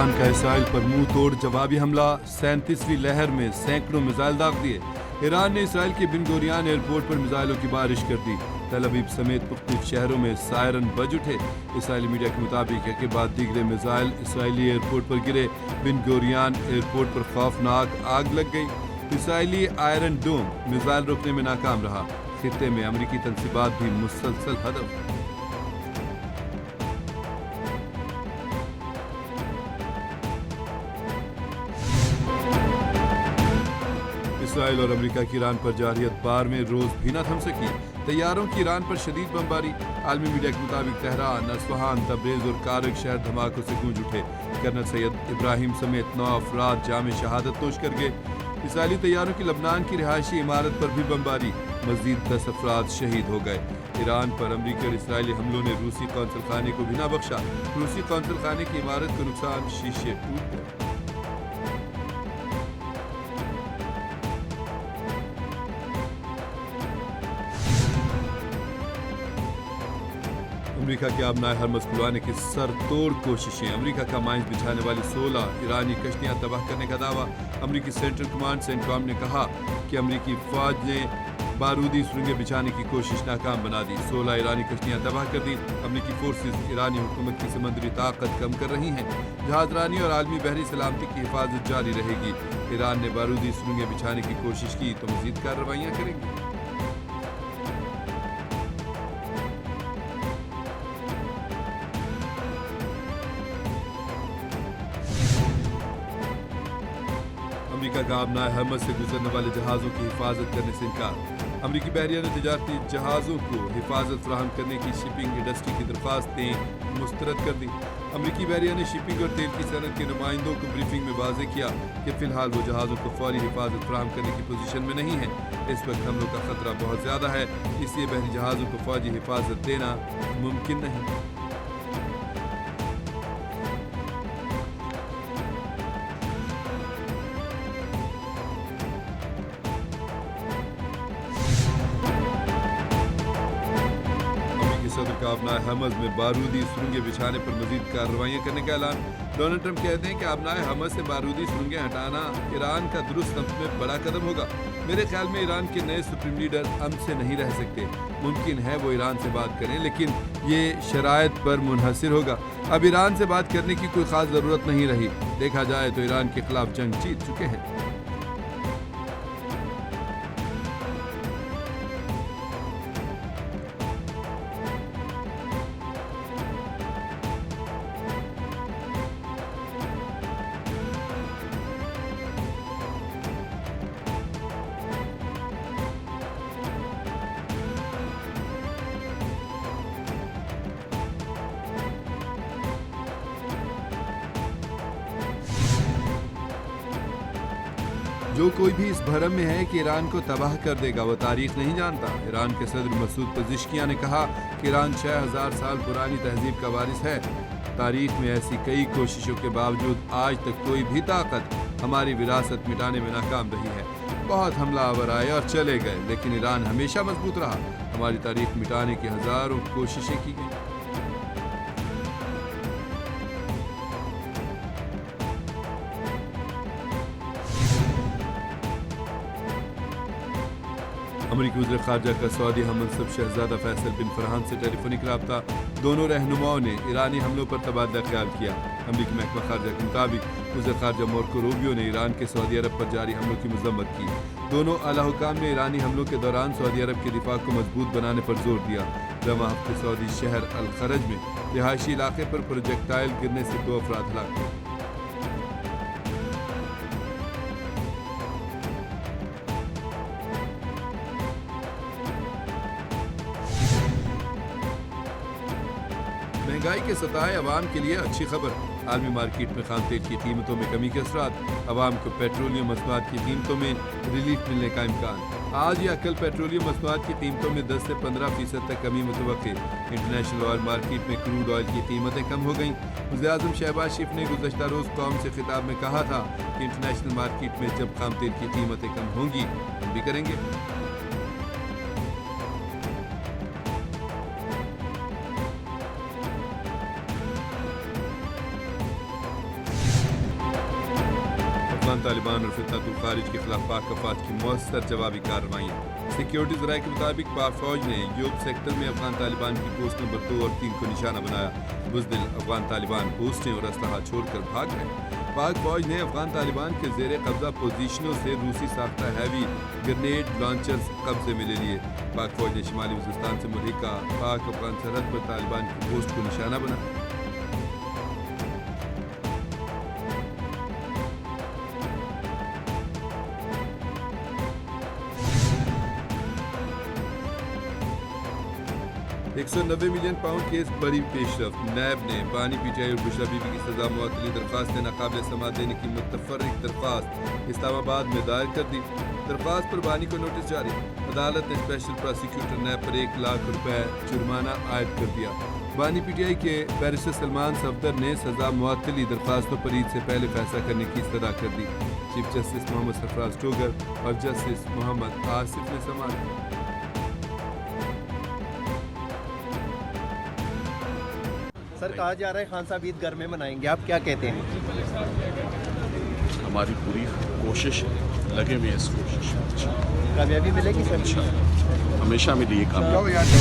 ایران کا اسرائیل پر منہ توڑ جوابی حملہ، 37ویں لہر میں سینکڑوں میزائل داغ دیے۔ ایران نے اسرائیل کے بن گوریان ایئرپورٹ پر میزائلوں کی بارش کر دی۔ تل ابیب سمیت مختلف شہروں میں سائرن بج اٹھے۔ اسرائیلی میڈیا کے مطابق ہے کہ بعد دیگر میزائل اسرائیلی ایئرپورٹ پر گرے۔ بن گوریان ایئرپورٹ پر خوفناک آگ لگ گئی۔ اسرائیلی آئرن ڈوم میزائل روکنے میں ناکام رہا۔ خطے میں امریکی تنصیبات بھی مسلسل ہدف۔ اسرائیل اور امریکہ کی ایران پر جارحیت بار میں روز بھی نہ تھم سکی۔ طیاروں کی ایران پر شدید بمباری۔ عالمی میڈیا کے مطابق تہران، اصفہان، تبریز اور کارک شہر دھماکوں سے گونج اٹھے۔ کرنل سید ابراہیم سمیت 9 افراد جام شہادت نوش کر گئے۔ اسرائیلی طیاروں کی لبنان کی رہائشی عمارت پر بھی بمباری، مزید 10 افراد شہید ہو گئے۔ ایران پر امریکی اور اسرائیلی حملوں نے روسی قونصل خانے کو بھی نہ بخشا۔ روسی قونصل خانے کی عمارت کو نقصان، شیشے ٹوٹ گئے۔ امریکہ کے آبنائے ہرمز کھلوانے کی سر توڑ کوششیں۔ امریکہ کا مائنز بچھانے والی 16 ایرانی کشتیاں تباہ کرنے کا دعویٰ۔ امریکی سینٹرل کمانڈ سینٹکام نے کہا کہ امریکی فوج نے بارودی سرنگیں بچھانے کی کوشش ناکام بنا دی۔ 16 ایرانی کشتیاں تباہ کر دی۔ امریکی فورسز ایرانی حکومت کی سمندری طاقت کم کر رہی ہیں۔ جہاز رانی اور عالمی بحری سلامتی کی حفاظت جاری رہے گی۔ ایران نے بارودی سرنگیں بچھانے کی کوشش کی تو مزید کارروائیاں کرے گی۔ امریکہ کا آبنائے ہرمز سے گزرنے والے جہازوں کی حفاظت کرنے سے انکار۔ امریکی بحریہ نے تجارتی جہازوں کو حفاظت فراہم کرنے کی شپنگ انڈسٹری کی درخواستیں مسترد کر دی۔ امریکی بحریہ نے شپنگ اور تیل کی صنعت کے نمائندوں کو بریفنگ میں واضح کیا کہ فی الحال وہ جہازوں کو فوری حفاظت فراہم کرنے کی پوزیشن میں نہیں ہے۔ اس وقت حملوں کا خطرہ بہت زیادہ ہے، اس لیے بحری جہازوں کو فوجی حفاظت دینا ممکن نہیں۔ صدر کا آبنائے ہرمز میں بارودی سرنگیں بچھانے پر مزید کارروائیاں کرنے کا اعلان۔ ڈونلڈ ٹرمپ کہتے ہیں کہ آبنائے ہرمز سے بارودی سرنگیں ہٹانا ایران کا درست سمت میں بڑا قدم ہوگا۔ میرے خیال میں ایران کے نئے سپریم لیڈر امن سے نہیں رہ سکتے۔ ممکن ہے وہ ایران سے بات کریں، لیکن یہ شرائط پر منحصر ہوگا۔ اب ایران سے بات کرنے کی کوئی خاص ضرورت نہیں رہی۔ دیکھا جائے تو ایران کے خلاف جنگ جیت چکے ہیں۔ جو کوئی بھی اس بھرم میں ہے کہ ایران کو تباہ کر دے گا وہ تاریخ نہیں جانتا۔ ایران کے صدر مسعود پزشکیان نے کہا کہ ایران 6000 سال پرانی تہذیب کا وارث ہے۔ تاریخ میں ایسی کئی کوششوں کے باوجود آج تک کوئی بھی طاقت ہماری وراثت مٹانے میں ناکام رہی ہے۔ بہت حملہ آور آئے اور چلے گئے، لیکن ایران ہمیشہ مضبوط رہا۔ ہماری تاریخ مٹانے کی ہزاروں کوششیں کی گئیں۔ امریکی وزیر خارجہ کا سعودی ہم منصب شہزادہ فیصل بن فرحان سے ٹیلی فونک رابطہ۔ دونوں رہنماؤں نے ایرانی حملوں پر تبادلہ خیال کیا۔ امریکی محکمہ خارجہ کے مطابق وزیر خارجہ مارکو روبیو نے ایران کے سعودی عرب پر جاری حملوں کی مذمت کی۔ دونوں اعلیٰ حکام نے ایرانی حملوں کے دوران سعودی عرب کے دفاع کو مضبوط بنانے پر زور دیا۔ رواں ہفتے سعودی شہر الخرج میں رہائشی علاقے پر پروجیکٹائل گرنے سے 2 افراد ہلاک ہوئے۔ مہنگائی کے ستائے عوام کے لیے اچھی خبر۔ عالمی مارکیٹ میں خام تیل کی قیمتوں میں کمی کے اثرات۔ عوام کو پیٹرولیم مصنوعات کی قیمتوں میں ریلیف ملنے کا امکان۔ آج یا کل پیٹرولیم مصنوعات کی قیمتوں میں 10 سے 15% تک کمی متوقع۔ انٹرنیشنل آئل مارکیٹ میں کروڈ آئل کی قیمتیں کم ہو گئیں۔ وزیر اعظم شہباز شریف نے گزشتہ روز قوم سے خطاب میں کہا تھا کہ انٹرنیشنل مارکیٹ میں جب خام تیل کی قیمتیں کم ہوں گی ہم بھی کریں گے۔ افغان طالبان اور فتنۃ الخارج کے خلاف پاک افواج کی مؤثر جوابی کارروائیاں۔ سیکیورٹی ذرائع کے مطابق پاک فوج نے یوب سیکٹر میں افغان طالبان کی پوسٹ نمبر 2 اور 3 کو نشانہ بنایا۔ بزدل افغان طالبان پوسٹیں اور اسلحہ چھوڑ کر بھاگ گئے۔ پاک فوج نے افغان طالبان کے زیر قبضہ پوزیشنوں سے روسی ساختہ ہیوی گرنیڈ لانچرز قبضے میں لے لیے۔ پاک فوج نے شمالی وزیرستان سے ملحقہ پاک افغان سرحد پر طالبان کی پوسٹ کو نشانہ بنایا۔ £190 ملین کیس بڑی پیش رفت۔ نیب نے بانی پی ٹی آئی اور بشرا بی بی کی سزا معطلی درخواستیں ناقابل سماعت دینے کی متفرق درخواست اسلام آباد میں دائر کر دی۔ درخواست پر بانی کو نوٹس جاری۔ عدالت نے اسپیشل پراسیکیوٹر نیب پر ₹1 لاکھ جرمانہ عائد کر دیا۔ بانی پی ٹی آئی کے بیرسٹر سلمان صفدر نے سزا معطلی درخواستوں پر عید سے پہلے فیصلہ کرنے کی استدعا کر دی۔ چیف جسٹس محمد سرفراز ٹوگر اور جسٹس محمد آصف نے سماعت۔ سر کہا جا رہا ہے خان صاحب عید گھر میں منائیں گے، آپ کیا کہتے ہیں؟ ہماری پوری کوشش ہے، لگے ہوئے اس کوشش میں کامیابی ملے گی سر؟ ہمیشہ ملی کامیابی۔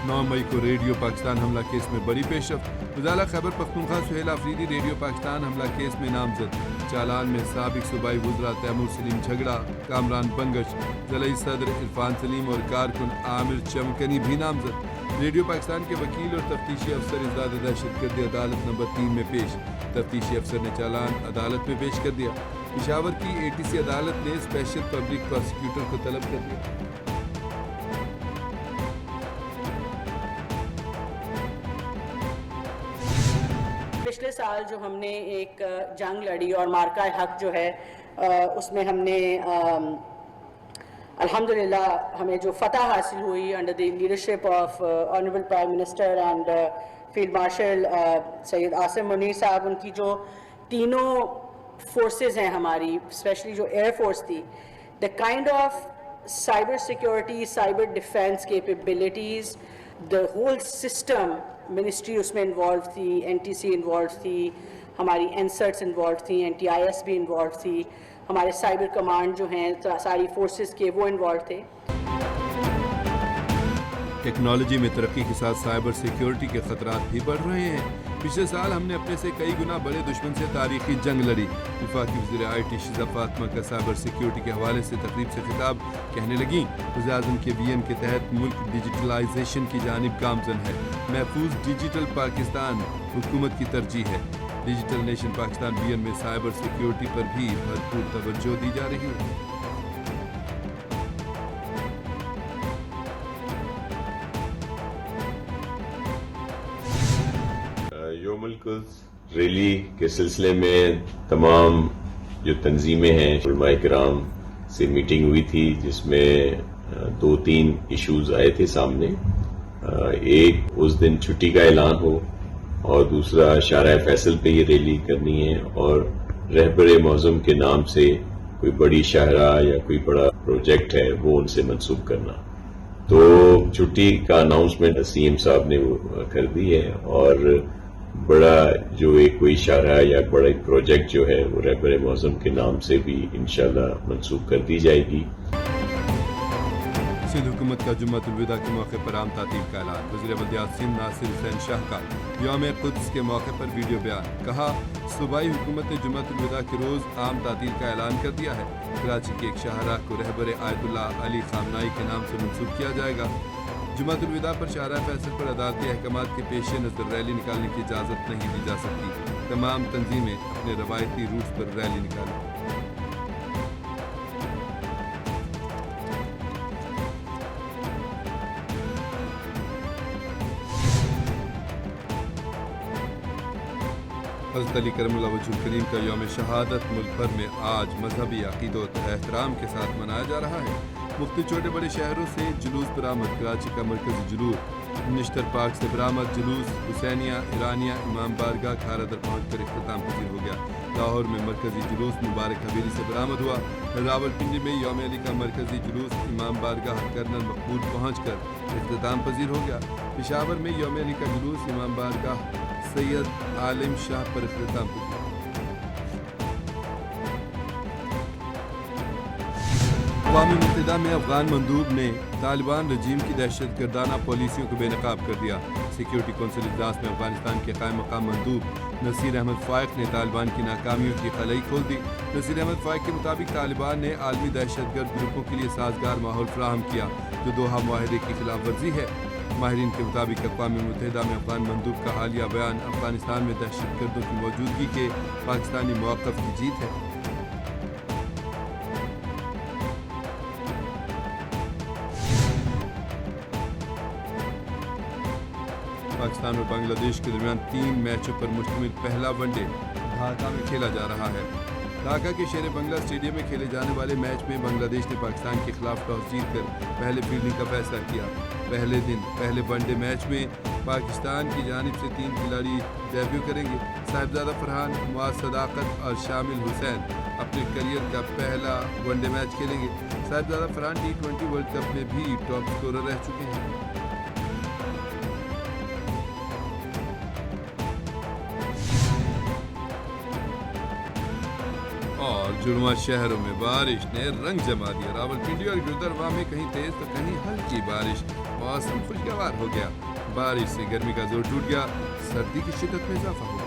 9 مئی کو ریڈیو پاکستان حملہ کیس میں بڑی پیش رفت۔ وزارت خیبر پختونخوا سہیل آفریدی ریڈیو پاکستان حملہ کیس میں نامزد۔ چالان میں سابق صوبائی وزراء تیمور سلیم جھگڑا، کامران بنگش، ضلعی صدر عرفان سلیم اور کارکن عامر چمکنی بھی نامزد۔ ریڈیو پاکستان کے وکیل اور تفتیشی افسر ازداد دہشت گردی عدالت نمبر 3 میں پیش۔ تفتیشی افسر نے چالان عدالت میں پیش کر دیا۔ پشاور کی ATC عدالت نے اسپیشل پبلک پراسیکیوٹر کو طلب کر دیا۔ پچھلے سال جو ہم نے ایک جنگ لڑی اور مارکہ حق جو ہے اس میں ہم نے الحمدللہ ہمیں جو فتح حاصل ہوئی under the leadership of honourable prime minister and field marshal Syed Asim Munir صاحب، ان کی جو تینوں فورسز ہیں ہماری، اسپیشلی جو ایئر فورس تھی، the kind of cyber security, cyber defence capabilities, the whole system, ministry اس میں انوالو تھی، NTC انوالو تھی، ہماری NSERTS انوالو تھیں، NTIS بھی انوالو تھی، ہمارے سائبر کمانڈ جو ہیں ساری فورسز کے وہ انوالو تھے۔ ٹیکنالوجی میں ترقی کے ساتھ سائبر سیکیورٹی کے خطرات بھی بڑھ رہے ہیں۔ پچھلے سال ہم نے اپنے سے کئی گنا بڑے دشمن سے تاریخی جنگ لڑی۔ وفاقی وزیر IT شیزہ فاطمہ کا سائبر سیکیورٹی کے حوالے سے تقریب سے خطاب، کہنے لگیں وزیر اعظم کے ویژن کے تحت ملک ڈیجیٹلائزیشن کی جانب گامزن ہے۔ محفوظ ڈیجیٹل پاکستان حکومت کی ترجیح ہے۔ ڈیجیٹل نیشن پاکستان ویژن میں سائبر سیکیورٹی پر بھی بھرپور توجہ دی جا رہی ہے۔ یوم القدس ریلی کے سلسلے میں تمام جو تنظیمیں ہیں علماء کرام سے میٹنگ ہوئی تھی، جس میں 2-3 ایشوز آئے تھے سامنے۔ ایک اس دن چھٹی کا اعلان ہو، اور دوسرا شارع فیصل پہ یہ ریلی کرنی ہے، اور رہبر معظم کے نام سے کوئی بڑی شاہراہ یا کوئی بڑا پروجیکٹ ہے وہ ان سے منسوب کرنا۔ تو چھٹی کا اناؤنسمنٹ CM صاحب نے کر دی ہے، اور بڑا جو ایک کوئی شاہراہ یا بڑا پروجیکٹ جو ہے وہ رہبر معظم کے نام سے بھی انشاءاللہ منسوب کر دی جائے گی۔ سندھ حکومت کا جمعۃ الوداع کے موقع پر عام تعطیل کا اعلان۔ وزیر بلدیات سندھ ناصر حسین شاہ کا یوم قدس کے موقع پر ویڈیو بیان، کہا صوبائی حکومت نے جمعۃ الوداع کے روز عام تعطیل کا اعلان کر دیا ہے۔ کراچی کی ایک شاہراہ کو رہبر آیت اللہ علی خامنائی کے نام سے منسوب کیا جائے گا۔ جمعۃ الوداع پر شاہراہ فیصل پر عدالتی احکامات کے پیش نظر ریلی نکالنے کی اجازت نہیں دی جا سکتی۔ تمام تنظیمیں اپنے روایتی روٹ پر ریلی نکالیں۔ حضرت علی کرم اللہ وجہ الکریم کا یوم شہادت ملک بھر میں آج مذہبی عقیدت و احترام کے ساتھ منایا جا رہا ہے۔ مختلف چھوٹے بڑے شہروں سے جلوس برآمد۔ کراچی کا مرکزی جلوس نشتر پارک سے برآمد جلوس حسینیہ ایرانیہ امام بارگاہ کھارا در پہنچ کر اختتام پذیر ہو گیا۔ لاہور میں مرکزی جلوس مبارک حویلی سے برآمد ہوا۔ راولپنڈی میں یوم علی کا مرکزی جلوس امام بارگاہ کرنل مقبول پہنچ کر اختتام پذیر ہو گیا۔ پشاور میں یوم علی کا جلوس امام بارگاہ سید عالم شاہ پر اختتام پذیر۔ اقوام متحدہ میں افغان مندوب نے طالبان رجیم کی دہشت گردانہ پالیسیوں کو بے نقاب کر دیا۔ سیکیورٹی کونسل اجلاس میں افغانستان کے قائم مقام مندوب نصیر احمد فائق نے طالبان کی ناکامیوں کی خلائی کھول دی۔ نصیر احمد فائق کے مطابق طالبان نے عالمی دہشت گرد گروپوں کے لیے سازگار ماحول فراہم کیا جو دوحہ معاہدے کی خلاف ورزی ہے۔ ماہرین کے مطابق اقوام متحدہ میں افغان مندوب کا حالیہ بیان افغانستان میں دہشت گردوں کی موجودگی کے پاکستانی موقف کی جیت ہے۔ پاکستان اور بنگلہ دیش کے درمیان 3 میچوں پر مشتمل پہلا ون ڈے ڈھاکہ میں کھیلا جا رہا ہے۔ ڈھاکہ کے شیر بنگلہ اسٹیڈیم میں کھیلے جانے والے میچ میں بنگلہ دیش نے پاکستان کے خلاف ٹاس جیت کر پہلے فیلڈنگ کا فیصلہ کیا۔ پہلے ون ڈے میچ میں پاکستان کی جانب سے 3 کھلاڑی ڈیبیو کریں گے۔ صاحبزادہ فرحان، معاذ صداقت اور شامل حسین اپنے کیریئر کا پہلا ون ڈے میچ کھیلیں گے۔ صاحبزادہ فرحان T20 ورلڈ کپ میں بھی ٹاپ سکورر رہ چکے ہیں۔ اور جڑواں شہروں میں بارش نے رنگ جما دیا۔ راولپنڈی اور گردرواہ میں کہیں تیز تو کہیں ہلکی بارش، موسم خوشگوار ہو گیا۔ بارش سے گرمی کا زور ٹوٹ گیا، سردی کی شدت میں اضافہ ہو گیا۔